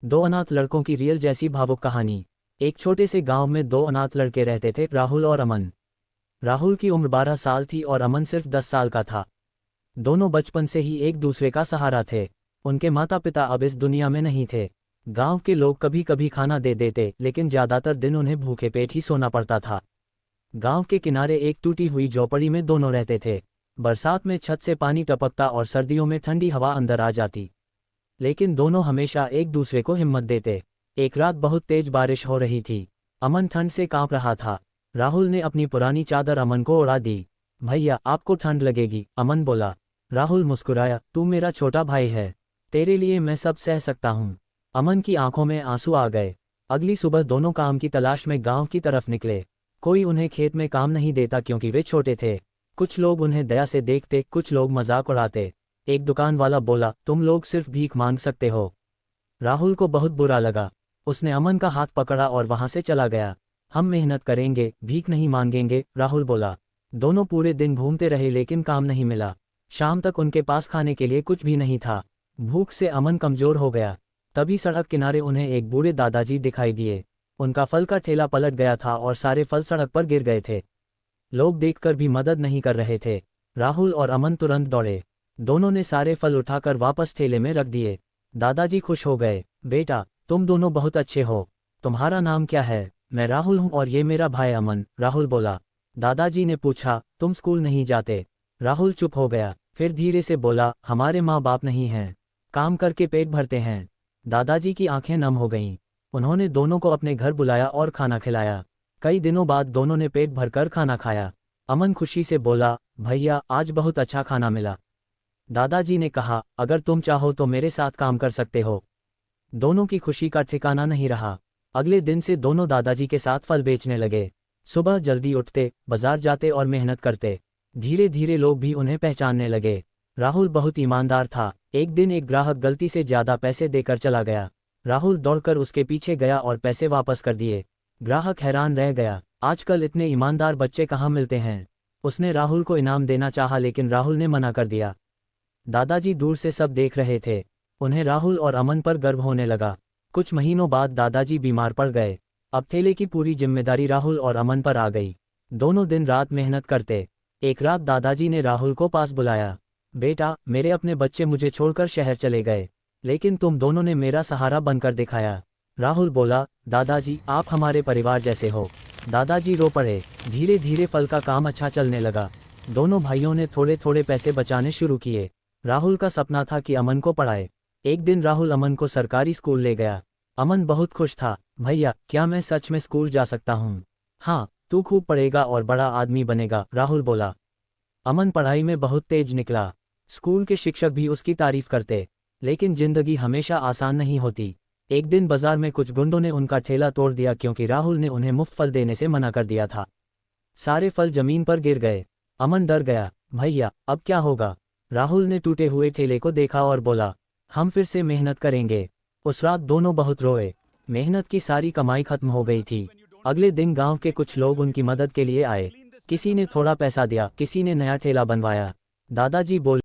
दो अनाथ लड़कों की रियल जैसी भावुक कहानी। एक छोटे से गांव में दो अनाथ लड़के रहते थे, राहुल और अमन। राहुल की उम्र 12 साल थी और अमन सिर्फ 10 साल का था। दोनों बचपन से ही एक दूसरे का सहारा थे। उनके माता पिता अब इस दुनिया में नहीं थे। गांव के लोग कभी कभी खाना दे देते, लेकिन ज्यादातर दिन उन्हें भूखे पेट ही सोना पड़ता था। गांव के किनारे एक टूटी हुई झोपड़ी में दोनों रहते थे। बरसात में छत से पानी टपकता और सर्दियों में ठंडी हवा अंदर आ जाती, लेकिन दोनों हमेशा एक दूसरे को हिम्मत देते। एक रात बहुत तेज बारिश हो रही थी। अमन ठंड से कांप रहा था। राहुल ने अपनी पुरानी चादर अमन को उड़ा दी। भैया, आपको ठंड लगेगी, अमन बोला। राहुल मुस्कुराया, तू मेरा छोटा भाई है, तेरे लिए मैं सब सह सकता हूँ। अमन की आंखों में आंसू आ गए। अगली सुबह दोनों काम की तलाश में गांव की तरफ निकले। कोई उन्हें खेत में काम नहीं देता क्योंकि वे छोटे थे। कुछ लोग उन्हें दया से देखते, कुछ लोग मजाक उड़ाते। एक दुकान वाला बोला, तुम लोग सिर्फ भीख मांग सकते हो। राहुल को बहुत बुरा लगा। उसने अमन का हाथ पकड़ा और वहां से चला गया। हम मेहनत करेंगे, भीख नहीं मांगेंगे, राहुल बोला। दोनों पूरे दिन घूमते रहे लेकिन काम नहीं मिला। शाम तक उनके पास खाने के लिए कुछ भी नहीं था। भूख से अमन कमजोर हो गया। तभी सड़क किनारे उन्हें एक बूढ़े दादाजी दिखाई दिए। उनका फल का ठेला पलट गया था और सारे फल सड़क पर गिर गए थे। लोग देखकर भी मदद नहीं कर रहे थे। राहुल और अमन तुरंत दौड़े। दोनों ने सारे फल उठाकर वापस ठेले में रख दिए। दादाजी खुश हो गए। बेटा, तुम दोनों बहुत अच्छे हो। तुम्हारा नाम क्या है? मैं राहुल हूँ और ये मेरा भाई अमन, राहुल बोला। दादाजी ने पूछा, तुम स्कूल नहीं जाते? राहुल चुप हो गया, फिर धीरे से बोला, हमारे माँ बाप नहीं हैं, काम करके पेट भरते हैं। दादाजी की आंखें नम हो गईं। उन्होंने दोनों को अपने घर बुलाया और खाना खिलाया। कई दिनों बाद दोनों ने पेट भरकर खाना खाया। अमन खुशी से बोला, भैया, आज बहुत अच्छा खाना मिला। दादाजी ने कहा, अगर तुम चाहो तो मेरे साथ काम कर सकते हो। दोनों की खुशी का ठिकाना नहीं रहा। अगले दिन से दोनों दादाजी के साथ फल बेचने लगे। सुबह जल्दी उठते, बाजार जाते और मेहनत करते। धीरे धीरे लोग भी उन्हें पहचानने लगे। राहुल बहुत ईमानदार था। एक दिन एक ग्राहक गलती से ज्यादा पैसे देकर चला गया। राहुल दौड़कर उसके पीछे गया और पैसे वापस कर दिए। ग्राहक हैरान रह गया, आजकल इतने ईमानदार बच्चे कहाँ मिलते हैं। उसने राहुल को इनाम देना चाहा लेकिन राहुल ने मना कर दिया। दादाजी दूर से सब देख रहे थे। उन्हें राहुल और अमन पर गर्व होने लगा। कुछ महीनों बाद दादाजी बीमार पड़ गए। अब ठेले की पूरी जिम्मेदारी राहुल और अमन पर आ गई। दोनों दिन रात मेहनत करते। एक रात दादाजी ने राहुल को पास बुलाया। बेटा, मेरे अपने बच्चे मुझे छोड़कर शहर चले गए, लेकिन तुम दोनों ने मेरा सहारा बनकर दिखाया। राहुल बोला, दादाजी, आप हमारे परिवार जैसे हो। दादाजी रो पड़े। धीरे धीरे फल का काम अच्छा चलने लगा। दोनों भाइयों ने थोड़े थोड़े पैसे बचाने शुरू किए। राहुल का सपना था कि अमन को पढ़ाए। एक दिन राहुल अमन को सरकारी स्कूल ले गया। अमन बहुत खुश था। भैया, क्या मैं सच में स्कूल जा सकता हूँ? हाँ, तू खूब पढ़ेगा और बड़ा आदमी बनेगा, राहुल बोला। अमन पढ़ाई में बहुत तेज निकला। स्कूल के शिक्षक भी उसकी तारीफ करते। लेकिन जिंदगी हमेशा आसान नहीं होती। एक दिन बाजार में कुछ गुंडों ने उनका ठेला तोड़ दिया क्योंकि राहुल ने उन्हें मुफ्त फल देने से मना कर दिया था। सारे फल जमीन पर गिर गए। अमन डर गया। भैया, अब क्या होगा? राहुल ने टूटे हुए ठेले को देखा और बोला, हम फिर से मेहनत करेंगे। उस रात दोनों बहुत रोए। मेहनत की सारी कमाई खत्म हो गई थी। अगले दिन गांव के कुछ लोग उनकी मदद के लिए आए। किसी ने थोड़ा पैसा दिया, किसी ने नया ठेला बनवाया। दादाजी बोले,